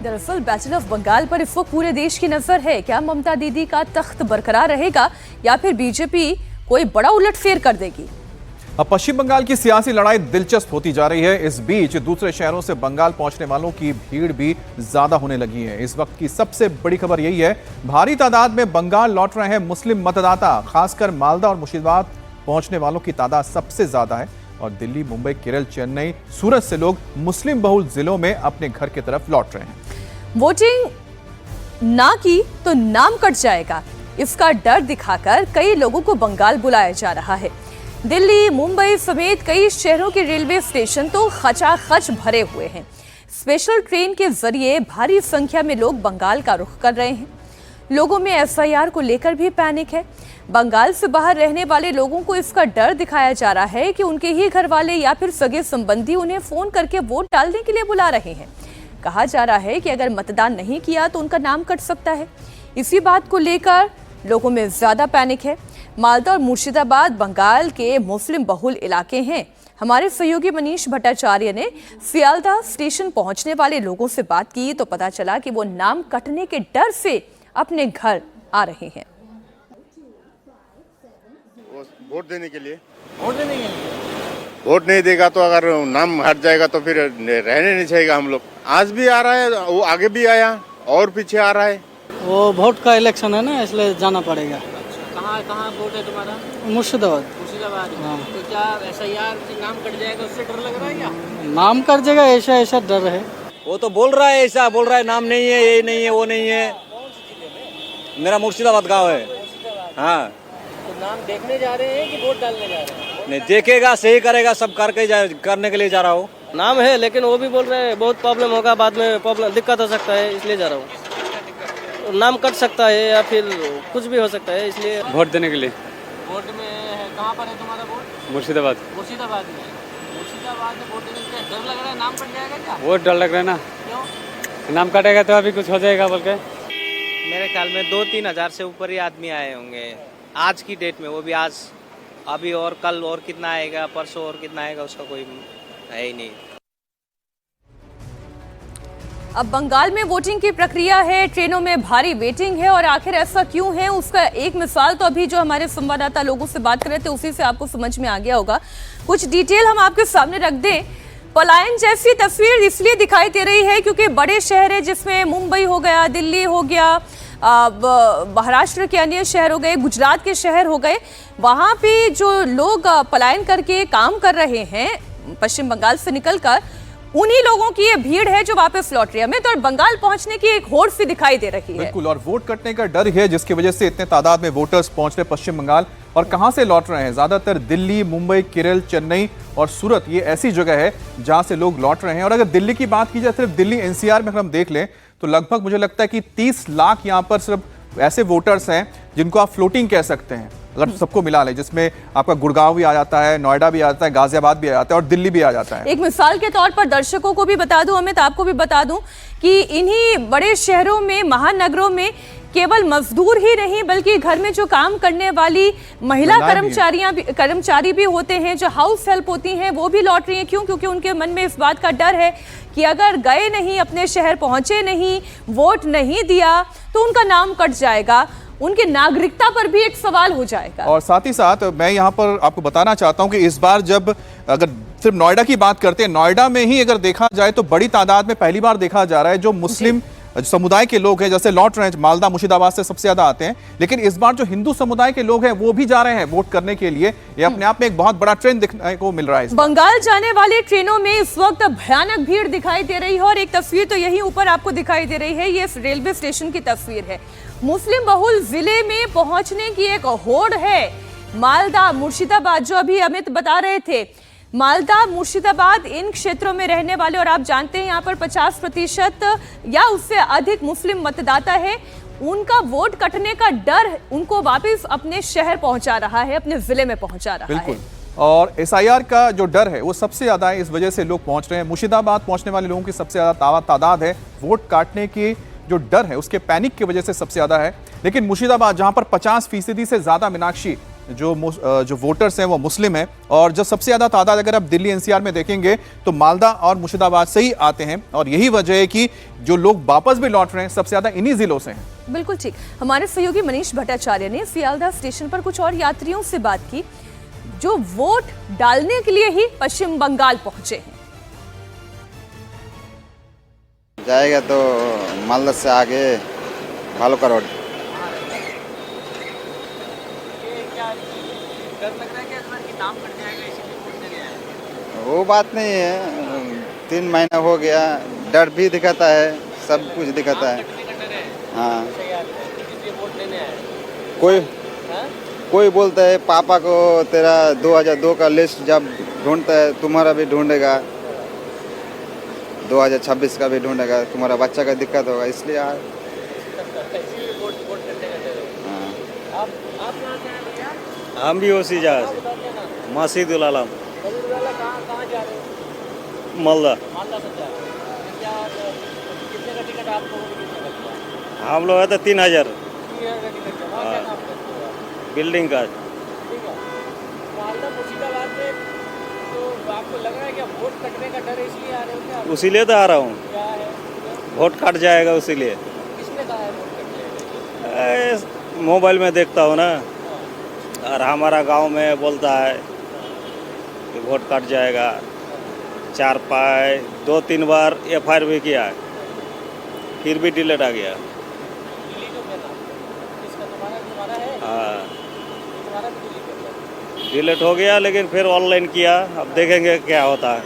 दरअसल battle of Bengal पर इस वक्त पूरे देश की नजर है। क्या ममता दीदी का तख्त बरकरार रहेगा या फिर बीजेपी कोई बड़ा उलटफेर कर देगी? अब पश्चिम बंगाल की सियासी लड़ाई दिलचस्प होती जा रही है। इस बीच दूसरे शहरों से बंगाल पहुंचने वालों की भीड़ भी ज्यादा होने लगी है। इस वक्त की सबसे बड़ी खबर यही है, भारी तादाद में बंगाल लौट रहे हैं मुस्लिम मतदाता। खासकर मालदा और मुर्शिदाबाद पहुंचने वालों की तादाद सबसे ज्यादा है और दिल्ली, मुंबई, केरल, चेन्नई, सूरत से लोग मुस्लिम बहुल जिलों में अपने घर की तरफ लौट रहे हैं। वोटिंग ना की तो नाम कट जाएगा, इसका डर दिखाकर कई लोगों को बंगाल बुलाया जा रहा है। दिल्ली, मुंबई समेत कई शहरों के रेलवे स्टेशन तो खचाखच भरे हुए हैं। स्पेशल ट्रेन के जरिए भारी संख्या में लोग बंगाल का रुख कर रहे हैं। लोगों में एफआईआर को लेकर भी पैनिक है। बंगाल से बाहर रहने वाले लोगों को इसका डर दिखाया जा रहा है कि उनके ही घर वाले या फिर सगे संबंधी उन्हें फोन करके वोट डालने के लिए बुला रहे हैं। कहा जा रहा है कि अगर मतदान नहीं किया तो उनका नाम कट सकता है। इसी बात को लेकर लोगों में ज्यादा पैनिक है। मालदा और मुर्शिदाबाद बंगाल के मुस्लिम बहुल इलाके हैं। हमारे सहयोगी मनीष भट्टाचार्य ने सियालदा स्टेशन पहुंचने वाले लोगों से बात की तो पता चला कि वो नाम कटने के डर से अपने घर आ रहे हैं। वोट देने के लिए वोट नहीं देगा तो अगर नाम हट जाएगा तो फिर रहने नहीं चाहिए हम लोग। आज भी आ रहा है, वो आगे भी आया और पीछे आ रहा है। वो वोट का इलेक्शन है ना, इसलिए जाना पड़ेगा। कहाँ कहाँ वोट है तुम्हारा? मुर्शिदाबाद। मुर्शिदाबाद। हाँ। तो क्या एसआईआर से नाम कट जाएगा उससे डर लग रहा है क्या? नाम कट जाएगा ऐसा डर है। वो तो बोल रहा है, ऐसा बोल रहा है, नाम नहीं है, ये नहीं है, वो नहीं है। मेरा मुर्शिदाबाद गांव है। हाँ। तो नाम देखने जा रहे हैं कि वोट डालने जा रहे हैं? नहीं, देखेगा, सही करेगा, सब करने के लिए जा रहा हूँ। नाम है लेकिन वो भी बोल रहे हैं बहुत प्रॉब्लम होगा, बाद में प्रॉब्लम दिक्कत हो सकता है, इसलिए जा रहा हूँ। नाम कट सकता है या फिर कुछ भी हो सकता है, इसलिए वोट देने के लिए। वोट में कहाँ पर है तुम्हारा वोट? मुर्शिदाबाद। मुर्शिदाबाद में। मुर्शिदाबाद में वोट देने के लिए डर लग रहा है, नाम कट जाएगा क्या? वोट डर लग रहा है ना। क्यों? नाम कटेगा तो अभी कुछ हो जाएगा बोल के। मेरे ख्याल में 2-3 हज़ार से ऊपर ही आदमी आए होंगे आज की डेट में। वो भी आज, अभी और कल और कितना आएगा, परसों और कितना आएगा, उसका कोई है ही नहीं। अब बंगाल में वोटिंग की प्रक्रिया है, ट्रेनों में भारी वेटिंग है और आखिर ऐसा क्यों है उसका एक मिसाल तो अभी जो हमारे संवाददाता लोगों से बात कर रहे थे उसी से आपको समझ में आ गया होगा। कुछ डिटेल हम आपके सामने रख दें। पलायन जैसी तस्वीर इसलिए दिखाई दे रही है क्योंकि बड़े शहर है जिसमें मुंबई हो गया, दिल्ली हो गया, महाराष्ट्र के अन्य शहर हो गए, गुजरात के शहर हो गए, वहां पे जो लोग पलायन करके काम कर रहे हैं पश्चिम बंगाल से निकलकर, उन्हीं लोगों की ये भीड़ है जो वापस लौट रही है। हमें तो बंगाल पहुंचने की एक होड़ सी दिखाई दे रही है। बिल्कुल, और वोट कटने का डर है जिसकी वजह से इतने तादाद में वोटर्स पहुंच रहे पश्चिम बंगाल। और कहां से लौट रहे हैं? ज्यादातर दिल्ली, मुंबई, केरल, चेन्नई और सूरत, ये ऐसी जगह है जहां से लोग लौट रहे हैं। और अगर दिल्ली की बात की जाए, सिर्फ दिल्ली एनसीआर में अगर हम देख लें तो लगभग मुझे लगता है कि 30 लाख यहाँ पर सिर्फ ऐसे वोटर्स हैं जिनको आप फ्लोटिंग कह सकते हैं अगर सबको मिला ले, जिसमें आपका गुड़गांव भी आ जाता है, नोएडा भी आ जाता है, गाजियाबाद भी आ जाता है और दिल्ली भी आ जाता है। एक मिसाल के तौर पर दर्शकों को भी बता दूं, अमित आपको भी बता दूं कि इन्हीं बड़े शहरों में, महानगरों में केवल मजदूर ही नहीं बल्कि घर में जो काम करने वाली महिला कर्मचारी भी होते हैं, जो हाउस हेल्प होती हैं, वो भी लौट रही हैं। क्यों? क्योंकि उनके मन में इस बात का डर है कि अगर गए नहीं, अपने शहर पहुंचे नहीं, वोट नहीं दिया तो उनका नाम कट जाएगा, उनकी नागरिकता पर भी एक सवाल हो जाएगा। और साथ ही साथ मैं यहाँ पर आपको बताना चाहता हूँ कि इस बार जब अगर सिर्फ नोएडा की बात करते हैं, नोएडा में ही अगर देखा जाए तो बड़ी तादाद में पहली बार देखा जा रहा है जो मुस्लिम समुदाय के लोग हैं, जैसे लौट रहे हैं। मालदा, मुर्शिदाबाद से सबसे ज्यादा आते हैं, लेकिन इस बार जो हिंदू समुदाय के लोग हैं वो भी जा रहे हैं वोट करने के लिए। ये अपने आप में एक बहुत बड़ा ट्रेंड देखने को मिल रहा है। बंगाल जाने वाली ट्रेनों में इस वक्त भयानक भीड़ दिखाई दे रही है और एक तस्वीर तो यही ऊपर आपको दिखाई दे रही है, ये रेलवे स्टेशन की तस्वीर है। मुस्लिम बहुल जिले में पहुंचने की एक होड़ है। मालदा, मुर्शिदाबाद, जो अभी अमित बता रहे थे, मालदा, मुर्शिदाबाद, इन क्षेत्रों में रहने वाले, और आप जानते हैं यहाँ पर 50% या उससे अधिक मुस्लिम मतदाता है, उनका वोट कटने का डर उनको वापस अपने शहर पहुंचा रहा है, अपने जिले में पहुंचा रहा है। बिल्कुल, और एसआईआर का जो डर है वो सबसे ज्यादा है, इस वजह से लोग पहुंच रहे हैं। मुर्शिदाबाद पहुंचने वाले लोगों की सबसे ज्यादा तादाद है। वोट काटने की जो डर है उसके पैनिक की वजह से सबसे ज्यादा है। लेकिन मुर्शिदाबाद, जहां पर 50% से ज्यादा मीनाक्षी जो वोटर्स हैं वो मुस्लिम हैं, और जो सबसे ज़्यादा तादाद अगर आप दिल्ली एनसीआर में देखेंगे तो मालदा और मुर्शिदाबाद से ही आते हैं, और यही वजह है कि जो लोग वापस भी लौट रहे हैं सबसे ज़्यादा इन्हीं ज़िलों से हैं। बिल्कुल ठीक। हमारे सहयोगी मनीष भट्टाचार्य ने सियालदह स्टेशन पर कुछ और यात्रियों से बात की जो वोट डालने के लिए ही पश्चिम बंगाल पहुंचे हैं। जाएगा तो मालदा से आगे भालुका रोड। वो बात नहीं है, 3 महीना हो गया, डर भी दिखाता है, सब कुछ दिखाता है। हाँ, कोई बोलता है पापा को तेरा 2002 का लिस्ट जब ढूंढता है तुम्हारा भी ढूंढेगा, 2026 का भी ढूंढेगा, तुम्हारा बच्चा का दिक्कत होगा, इसलिए हाँ। हम भी उसी जगह मस्जिदुल आलम मालदा। हम लोग है तो 3000 बिल्डिंग का। उसीलिए तो आ रहा हूँ, वोट कट जाएगा उसीलिए। मोबाइल में देखता हूँ ना, और हमारा गांव में बोलता है कि वोट कट जाएगा। 2-3 बार FIR भी किया है, फिर भी डिलीट आ गया। हाँ, डिलीट हो गया, लेकिन फिर ऑनलाइन किया, अब देखेंगे क्या होता है।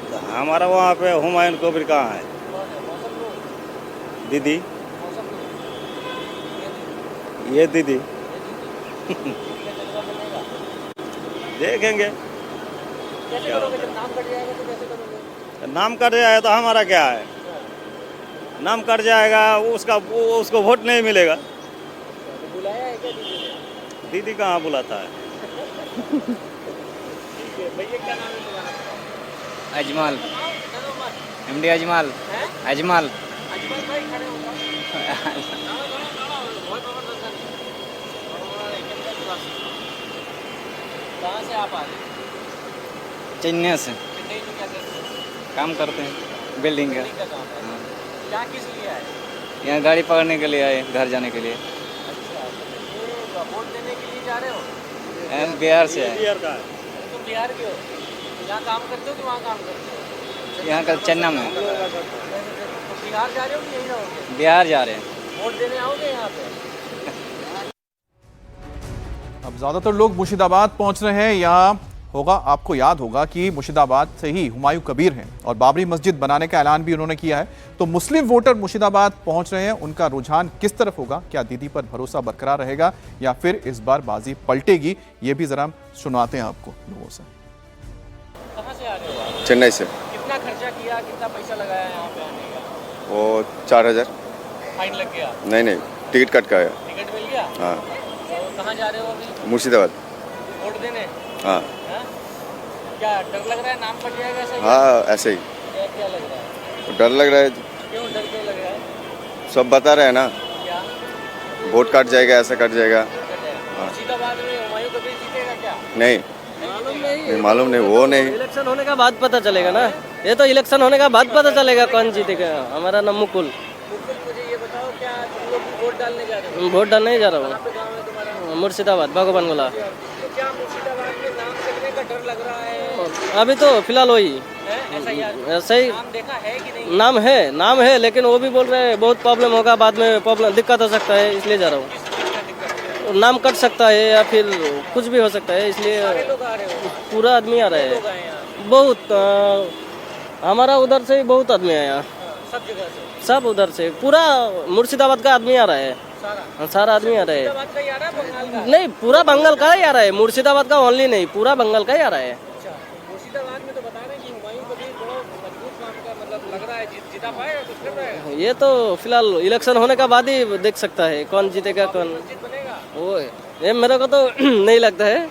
तो हमारा वहाँ पे हुमायूं कबीर कहाँ है? दीदी, ये दीदी देखेंगे क्या होता है। नाम कट जाएगा तो हमारा क्या है? नाम कट जाएगा, उसको वोट नहीं मिलेगा। दीदी कहाँ बुलाता है? अजमल, MD अजमल, अजमल। कहाँ से आप आ रहे हैं? चेन्नई से। चेन्नई में क्या करते हैं? काम करते हैं, बिल्डिंग का। क्या किस लिए आए? यहाँ गाड़ी पकड़ने के लिए आए, घर जाने के लिए। अच्छा, तो वोट देने के लिए जा रहे हो? बिहार से आए। बिहार का है। तुम बिहार के हो? यहाँ काम करते हो कि वहाँ काम करते हो? यहाँ का चेन्नई में। तो बिहार जा रहे हो कि यहीं रहोगे? बिहार जा रहे हैं। वोट देने आओगे यहाँ पे? अब ज्यादातर लोग मुर्शिदाबाद पहुंच रहे हैं। यहाँ होगा, आपको याद होगा कि मुर्शिदाबाद से ही हुमायूं कबीर हैं और बाबरी मस्जिद बनाने का ऐलान भी उन्होंने किया है। तो मुस्लिम वोटर मुर्शिदाबाद पहुंच रहे हैं, उनका रुझान किस तरफ होगा? क्या दीदी पर भरोसा बरकरार रहेगा या फिर इस बार बाजी पलटेगी? ये भी जरा सुनाते हैं आपको लोगों से। कहाँ से आ रहे हो आप? चेन्नई से। कितना खर्चा किया, कितना पैसा लगाया यहाँ पे आने का? वो 4000। फाइन लग गया? नहीं, टिकट कट का आया। टिकट मिल गया? हाँ। तो कहाँ जा रहे हो अभी? मुर्शिदाबाद। वोट देने? हाँ। क्या डर लग रहा है, नाम कट जाएगा ऐसा? हाँ, ऐसे ही। क्या लग रहा है? डर लग रहा है। क्यों डर क्यों लग रहा है? सब बता रहे हैं ना, क्या वोट कट जाएगा, ऐसा कट जाएगा। मुर्शिदाबाद में हुमायूं कबीर जीतेगा क्या? नहीं, मालूम नहीं, वो नहीं। इलेक्शन होने का बाद पता चलेगा ना, ये तो इलेक्शन होने का बाद पता चलेगा कौन जीतेगा। हमारा नाम मुकुल। मुझे ये बताओ, क्या तुम लोग वोट डालने जा रहे हो? वोट डालने ही जा रहा कहाँ पे गाँव है तुम्हारा? हूँ, मुर्शिदाबाद, भगवान गोला। तो क्या मुर्शिदाबाद में नाम कटने का डर लग रहा है? अभी तो फिलहाल वही ऐसा यार, ऐसा ही नाम देखा है कि नहीं? नाम है, लेकिन वो भी बोल रहे हैं बहुत प्रॉब्लम होगा, बाद में प्रॉब्लम दिक्कत हो सकता है, इसलिए जा रहा हूँ। नाम कट सकता है या फिर कुछ भी हो सकता है, इसलिए लोग आ रहे हो? पूरा आदमी आ रहा है। बहुत हमारा उधर से बहुत आदमी आया, सब जगह से? सब उधर से, पूरा मुर्शिदाबाद का आदमी आ रहा है। सारा आदमी आ रहा है। मुर्शिदाबाद का ही आ रहा है, बंगाल का? नहीं, पूरा बंगाल का ही आ रहा है, मुर्शिदाबाद का ओनली नहीं, पूरा बंगाल का ही आ रहा है। अच्छा, मुर्शिदाबाद में तो बता रहे हैं कि हुमायूं कबीर बड़ा मजबूत काम का, मतलब लग रहा है जीता पाएगा, कुछ कर पाएगा? ये तो फिलहाल इलेक्शन होने का बाद ही देख सकता है कौन जीतेगा कौन। मस्जिद बनेगा? वो ये मेरे को तो नहीं लगता है,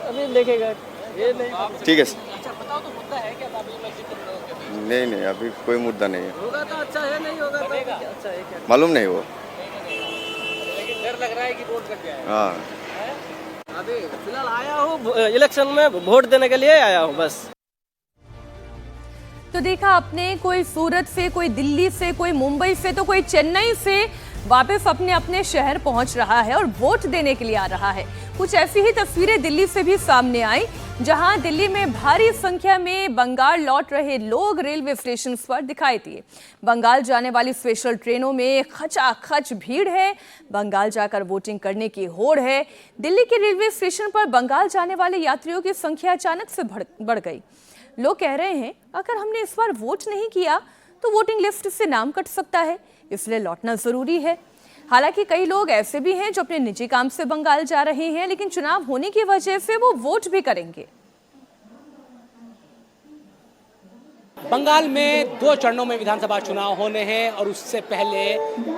अभी देखेगा। ये नहीं ठीक है। अच्छा, बताओ तो मुद्दा है क्या बाबरी मस्जिद तुम लोगों के बीच? नहीं नहीं, अभी कोई मुद्दा नहीं है। होगा तो अच्छा है, नहीं होगा तो अच्छा है क्या? मालूम नहीं वो। लेकिन डर लग रहा है कि वोट कट जाएगा। हाँ, अभी फिलहाल आया हूँ इलेक्शन में वोट देने के लिए आया हूँ बस। तो देखा आपने, कोई सूरत से, कोई दिल्ली से, कोई मुंबई से, तो कोई चेन्नई से वापस अपने अपने शहर पहुंच रहा है और वोट देने के लिए आ रहा है। कुछ ऐसी ही तस्वीरें दिल्ली से भी सामने आई, जहां दिल्ली में भारी संख्या में बंगाल लौट रहे लोग रेलवे स्टेशन पर दिखाई दिए। बंगाल जाने वाली स्पेशल ट्रेनों में खचाखच भीड़ है, बंगाल जाकर वोटिंग करने की होड़ है। दिल्ली के रेलवे स्टेशन पर बंगाल जाने वाले यात्रियों की संख्या अचानक से बढ़ गई। लोग कह रहे हैं, अगर हमने इस बार वोट नहीं किया तो वोटिंग लिस्ट से नाम कट सकता है, इसलिए लौटना जरूरी है। हालांकि कई लोग ऐसे भी हैं जो अपने निजी काम से बंगाल जा रहे हैं, लेकिन चुनाव होने की वजह से वो वोट भी करेंगे। बंगाल में 2 चरणों में विधानसभा चुनाव होने हैं और उससे पहले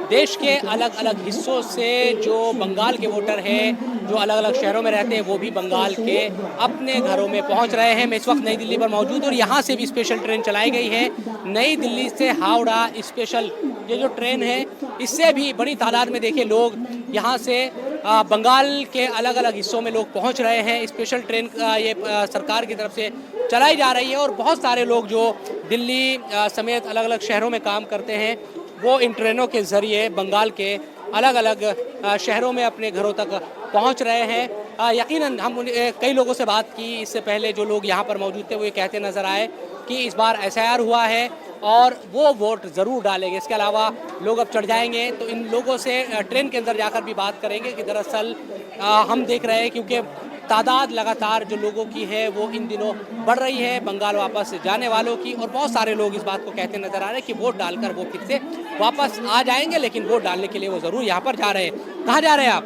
देश के अलग अलग हिस्सों से जो बंगाल के वोटर हैं, जो अलग अलग शहरों में रहते हैं, वो भी बंगाल के अपने घरों में पहुंच रहे हैं। मैं इस वक्त नई दिल्ली पर मौजूद हूं और यहाँ से भी स्पेशल ट्रेन चलाई गई है। नई दिल्ली से हावड़ा स्पेशल ये जो ट्रेन है, इससे भी बड़ी तादाद में देखिए लोग यहाँ से बंगाल के अलग अलग हिस्सों में लोग पहुँच रहे हैं। स्पेशल ट्रेन ये सरकार की तरफ से चलाई जा रही है और बहुत सारे लोग जो दिल्ली समेत अलग अलग शहरों में काम करते हैं, वो इन ट्रेनों के ज़रिए बंगाल के अलग अलग शहरों में अपने घरों तक पहुंच रहे हैं। यकीनन हम कई लोगों से बात की इससे पहले, जो लोग यहाँ पर मौजूद थे वो ये कहते नज़र आए कि इस बार SIR हुआ है और वो वोट ज़रूर डालेंगे। इसके अलावा लोग अब चढ़ जाएंगे तो इन लोगों से ट्रेन के अंदर जाकर भी बात करेंगे कि दरअसल हम देख रहे हैं, क्योंकि तादाद लगातार जो लोगों की है वो इन दिनों बढ़ रही है, बंगाल वापस जाने वालों की, और बहुत सारे लोग इस बात को कहते नजर आ रहे हैं कि वोट डालकर वो फिर से वापस आ जाएंगे, लेकिन वोट डालने के लिए वो ज़रूर यहाँ पर जा रहे हैं। कहाँ जा रहे हैं आप?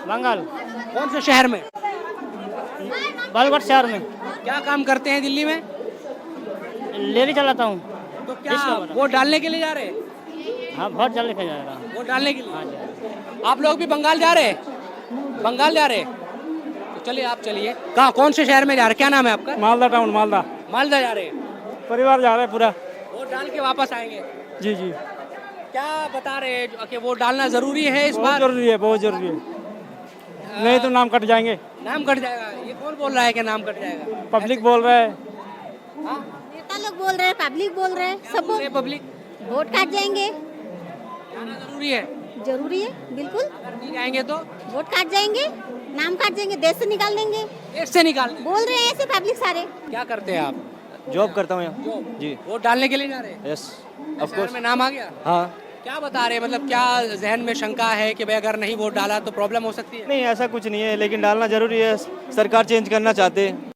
बंगाल। कौन से शहर में? बालगढ़ शहर में। क्या काम करते हैं दिल्ली में? लेरी चलाता हूँ। तो क्या वोट डालने के लिए जा रहे हैं? हाँ, वोट डालने के जाएगा। वोट डालने के लिए। आप लोग भी बंगाल जा रहे हैं? बंगाल जा रहे हैं? तो चलिए आप चलिए। कहाँ, कौन से शहर में जा रहे हैं? क्या नाम है आपका? मालदा टाउन। मालदा। मालदा जा रहे हैं? परिवार जा रहे हैं पूरा। वोट डाल के वापस आएंगे? जी जी। क्या बता रहे हैं कि वोट डालना जरूरी है इस बार? जरूरी है, बहुत जरूरी है, नहीं तो नाम कट जाएंगे। नाम कट जाएगा? ये कौन बोल रहा है कि नाम कट जाएगा? पब्लिक बोल रहा है। नेता लोग बोल रहे हैं, पब्लिक बोल रहे हैं, सब पब्लिक वोट काट जाएंगे। जाना जरूरी है? जरूरी है, बिल्कुल। अगर नहीं जाएंगे तो वोट काट जाएंगे, नाम काट जाएंगे, देश से निकाल देंगे। देश से निकाल बोल रहे हैं ऐसे पब्लिक सारे। क्या करते हैं आप? जॉब करता हूँ यहाँ। जी। वोट डालने के लिए जा रहे हैं? Yes, of course. में नाम आ गया? हाँ। क्या बता रहे हैं, मतलब क्या जहन में शंका है कि भाई अगर नहीं वोट डाला तो प्रॉब्लम हो सकती है? नहीं, ऐसा कुछ नहीं है, लेकिन डालना जरूरी है, सरकार चेंज करना चाहते हैं।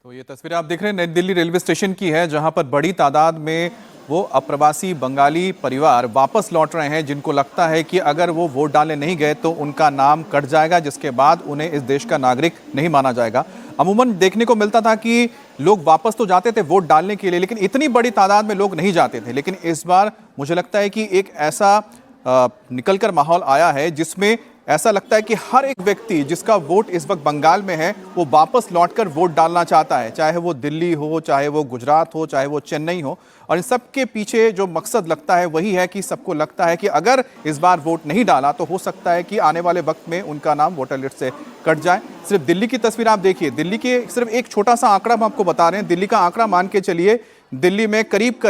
तो ये तस्वीर आप देख रहे हैं नई दिल्ली रेलवे स्टेशन की है, जहां पर बड़ी तादाद में वो अप्रवासी बंगाली परिवार वापस लौट रहे हैं, जिनको लगता है कि अगर वो वोट डालने नहीं गए तो उनका नाम कट जाएगा, जिसके बाद उन्हें इस देश का नागरिक नहीं माना जाएगा। अमूमन देखने को मिलता था कि लोग वापस तो जाते थे वोट डालने के लिए, लेकिन इतनी बड़ी तादाद में लोग नहीं जाते थे। लेकिन इस बार मुझे लगता है कि एक ऐसा निकलकर माहौल आया है जिसमें ऐसा लगता है कि हर एक व्यक्ति जिसका वोट इस वक्त बंगाल में है वो वापस लौटकर वोट डालना चाहता है, चाहे वो दिल्ली हो, चाहे वो गुजरात हो, चाहे वो चेन्नई हो। और इन सब के पीछे जो मकसद लगता है वही है कि सबको लगता है कि अगर इस बार वोट नहीं डाला तो हो सकता है कि आने वाले वक्त में उनका नाम वोटर लिस्ट से कट जाए। सिर्फ दिल्ली की तस्वीर आप देखिए, दिल्ली के सिर्फ एक छोटा सा आंकड़ा हम आपको बता रहे हैं। दिल्ली का आंकड़ा मान के चलिए, दिल्ली में करीब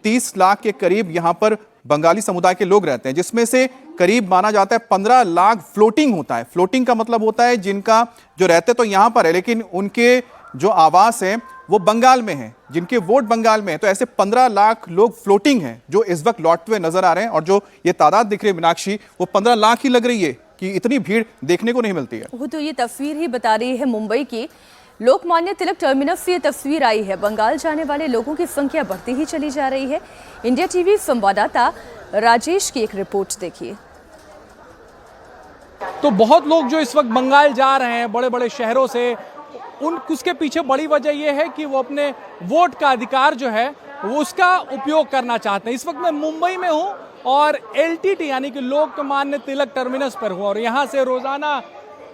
30 लाख के करीब यहाँ पर बंगाली समुदाय के लोग रहते हैं, जिसमें से करीब माना जाता है 15 लाख फ्लोटिंग होता है। फ्लोटिंग का मतलब होता है जिनका जो रहते तो यहाँ पर है, लेकिन उनके जो आवास हैं वो बंगाल में हैं, जिनके वोट बंगाल में है। तो ऐसे 15 लाख लोग फ्लोटिंग हैं जो इस वक्त लौटते हुए नजर आ रहे हैं। और जो ये तादाद दिख रही है मीनाक्षी, वो 15 लाख ही लग रही है कि इतनी भीड़ देखने को नहीं मिलती है। वो तो ये तस्वीर ही बता रही है मुंबई की। लोकमान्य तिलक टर्मिनस से ये तस्वीर आई है। बंगाल जाने वाले लोगों की संख्या बढ़ती ही चली जा रही है। इंडिया टीवी संवाददाता राजेश की एक रिपोर्ट देखिए। तो बहुत लोग जो इस वक्त बंगाल जा रहे हैं बड़े बड़े शहरों से, उसके पीछे बड़ी वजह यह है कि वो अपने वोट का अधिकार जो है वो उसका उपयोग करना चाहते हैं। इस वक्त मैं मुंबई में हूं और LTT यानी कि लोकमान्य तिलक टर्मिनस पर हूं और यहां से रोजाना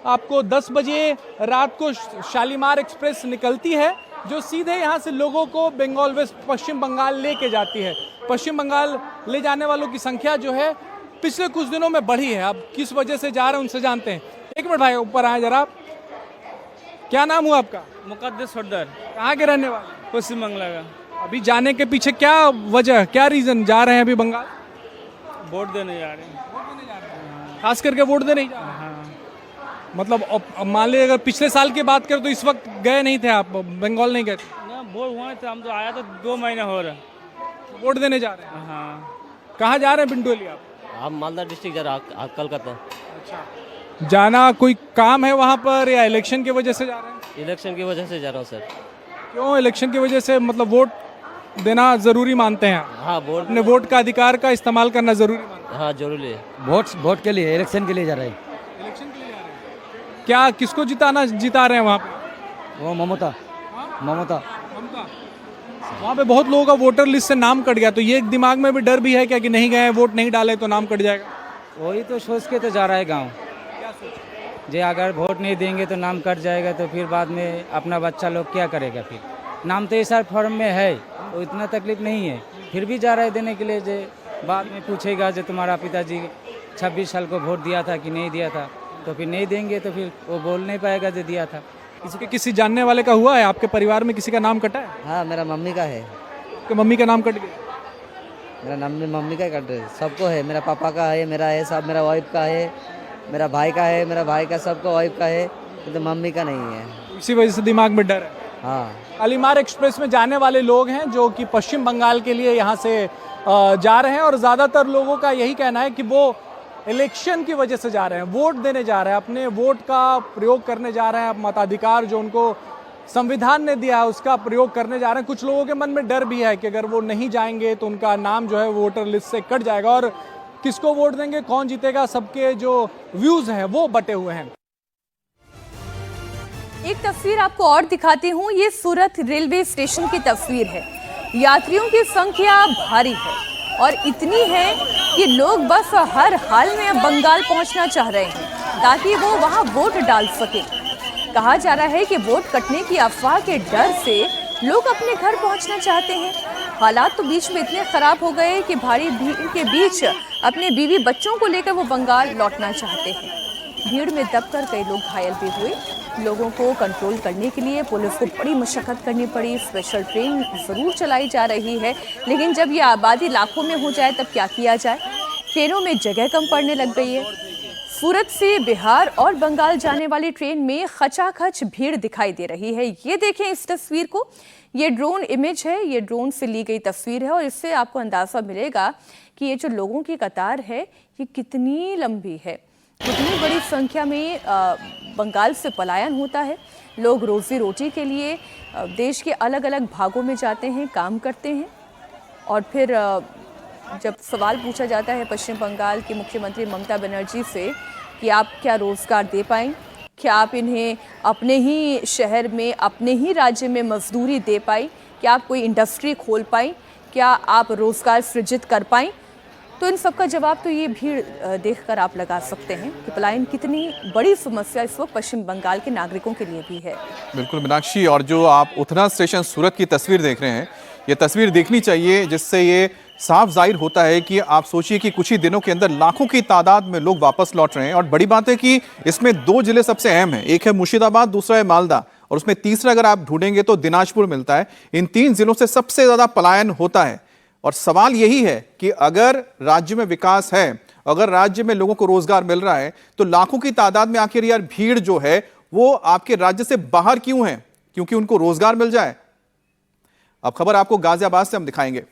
आपको 10 बजे रात को शालीमार एक्सप्रेस निकलती है जो सीधे यहाँ से लोगों को बंगाल वेस्ट पश्चिम बंगाल लेके जाती है। पश्चिम बंगाल ले जाने वालों की संख्या जो है पिछले कुछ दिनों में बढ़ी है। अब किस वजह से जा रहे हैं उनसे जानते हैं। एक मिनट भाई, ऊपर आए जरा। क्या नाम हुआ आपका? मुकद्दस सरदार। कहाँ के रहने वाले? पश्चिम बंगाल का। अभी जाने के पीछे क्या वजह, क्या रीजन जा रहे हैं अभी बंगाल? वोट देने जा रहे हैं। खास करके वोट देने ही जा रहे हैं। मतलब अब मान लीजिए अगर पिछले साल की बात करें तो इस वक्त गए नहीं थे आप, बंगाल नहीं गए थे? ना, वोट हुआ था, हम तो आया तो 2 महीने हो रहा। वोट देने जा रहे हैं। हाँ। कहाँ जा रहे हैं पिंटू अली आप? हम मालदा डिस्ट्रिक्ट जा रहे हैं, कलकत्ता। अच्छा, जाना कोई काम है वहाँ पर या इलेक्शन की वजह से जा रहे हैं? इलेक्शन की वजह से जा रहा हूँ सर। क्यों इलेक्शन की वजह से? मतलब वोट देना जरूरी मानते हैं? हाँ, वोट, अपने वोट का अधिकार का इस्तेमाल करना जरूरी मानते हैं? हाँ जरूरी है। वोट के लिए, इलेक्शन के लिए जा रहे हैं। इलेक्शन के लिए जा रहे हैं। क्या किसको जिता रहे हैं वहाँ पे? वो ममता। वहाँ पे बहुत लोगों का वोटर लिस्ट से नाम कट गया, तो ये दिमाग में भी डर भी है क्या कि नहीं गए, वोट नहीं डाले तो नाम कट जाएगा? वही तो सोच के तो जा रहा है गाँव। जे अगर वोट नहीं देंगे तो नाम कट जाएगा, तो फिर बाद में अपना बच्चा लोग क्या करेगा? फिर नाम तो इस फॉर्म में है तो इतना तकलीफ नहीं है, फिर भी जा रहा है देने के लिए। जे बाद में पूछेगा जो तुम्हारा पिताजी 26 साल को वोट दिया था कि नहीं दिया था, तो फिर नहीं देंगे तो फिर वो बोल नहीं पाएगा जो दिया था। किसी जानने वाले का हुआ है? आपके परिवार में किसी का नाम कटा है? हाँ, मेरा मम्मी का है। कि मम्मी का नाम कट गया? मेरा नाम मम्मी का कट है, सबको है। मेरा पापा का है, मेरा है, सब मेरा वाइफ का है, मेरा भाई का है, मेरा भाई का सबका वाइफ का है, तो मम्मी का नहीं है। इसी वजह से दिमाग में डर है। हाँ। शालीमार एक्सप्रेस में जाने वाले लोग हैं जो कि पश्चिम बंगाल के लिए यहाँ से जा रहे हैं, और ज़्यादातर लोगों का यही कहना है कि वो इलेक्शन की वजह से जा रहे हैं, वोट देने जा रहे हैं, अपने वोट का प्रयोग करने जा रहे हैं, मताधिकार जो उनको संविधान ने दिया है उसका प्रयोग करने जा रहे हैं। कुछ लोगों के मन में डर भी है कि अगर वो नहीं जाएंगे तो उनका नाम जो है वोटर लिस्ट से कट जाएगा, और किसको वोट देंगे, कौन जीतेगा, सबके जो व्यूज हैं वो बटे हुए हैं। एक तस्वीर आपको और दिखाती हूँ। ये सूरत रेलवे स्टेशन की तस्वीर है। यात्रियों की संख्या भारी है और इतनी है कि लोग बस हर हाल में अब बंगाल पहुंचना चाह रहे हैं ताकि वो वहां वोट डाल सके। कहा जा रहा है कि वोट कटने की अफवाह के डर से लोग अपने घर पहुंचना चाहते हैं। हालात तो बीच में इतने खराब हो गए कि भारी भीड़ के बीच अपने बीवी बच्चों को लेकर वो बंगाल लौटना चाहते हैं। भीड़ में दबकर कई लोग घायल भी हुए। लोगों को कंट्रोल करने के लिए पुलिस को बड़ी मशक्कत करनी पड़ी। स्पेशल ट्रेन ज़रूर चलाई जा रही है, लेकिन जब ये आबादी लाखों में हो जाए तब क्या किया जाए? ट्रेनों में जगह कम पड़ने लग गई है। सूरत से बिहार और बंगाल जाने वाली ट्रेन में खचाखच भीड़ दिखाई दे रही है। ये देखें इस तस्वीर को, ये ड्रोन इमेज है, ये ड्रोन से ली गई तस्वीर है, और इससे आपको अंदाज़ा मिलेगा कि ये जो लोगों की कतार है ये कितनी लंबी है। कितनी बड़ी संख्या में बंगाल से पलायन होता है। लोग रोजी रोटी के लिए देश के अलग अलग भागों में जाते हैं, काम करते हैं, और फिर जब सवाल पूछा जाता है पश्चिम बंगाल की मुख्यमंत्री ममता बनर्जी से कि आप क्या रोज़गार दे पाएँ, क्या आप इन्हें अपने ही शहर में, अपने ही राज्य में मजदूरी दे पाएँ, क्या आप कोई इंडस्ट्री खोल पाएँ, क्या आप रोज़गार सृजित कर पाएँ, तो इन सब का जवाब तो ये भीड़ देखकर आप लगा सकते हैं कि पलायन कितनी बड़ी समस्या इस वक्त पश्चिम बंगाल के नागरिकों के लिए भी है। बिल्कुल मीनाक्षी, और जो आप उतना स्टेशन सूरत की तस्वीर देख रहे हैं, ये तस्वीर देखनी चाहिए जिससे ये साफ जाहिर होता है कि आप सोचिए कि कुछ ही दिनों के अंदर लाखों की तादाद में लोग वापस लौट रहे हैं। और बड़ी बात है कि इसमें 2 जिले सबसे अहम हैं, एक है मुर्शिदाबाद, दूसरा है मालदा, और उसमें तीसरा अगर आप ढूंढेंगे तो दिनाजपुर मिलता है। इन 3 जिलों से सबसे ज्यादा पलायन होता है। और सवाल यही है कि अगर राज्य में विकास है, अगर राज्य में लोगों को रोजगार मिल रहा है, तो लाखों की तादाद में आखिर यार भीड़ जो है वो आपके राज्य से बाहर क्यों है? क्योंकि उनको रोजगार मिल जाए। अब खबर आपको गाजियाबाद से हम दिखाएंगे।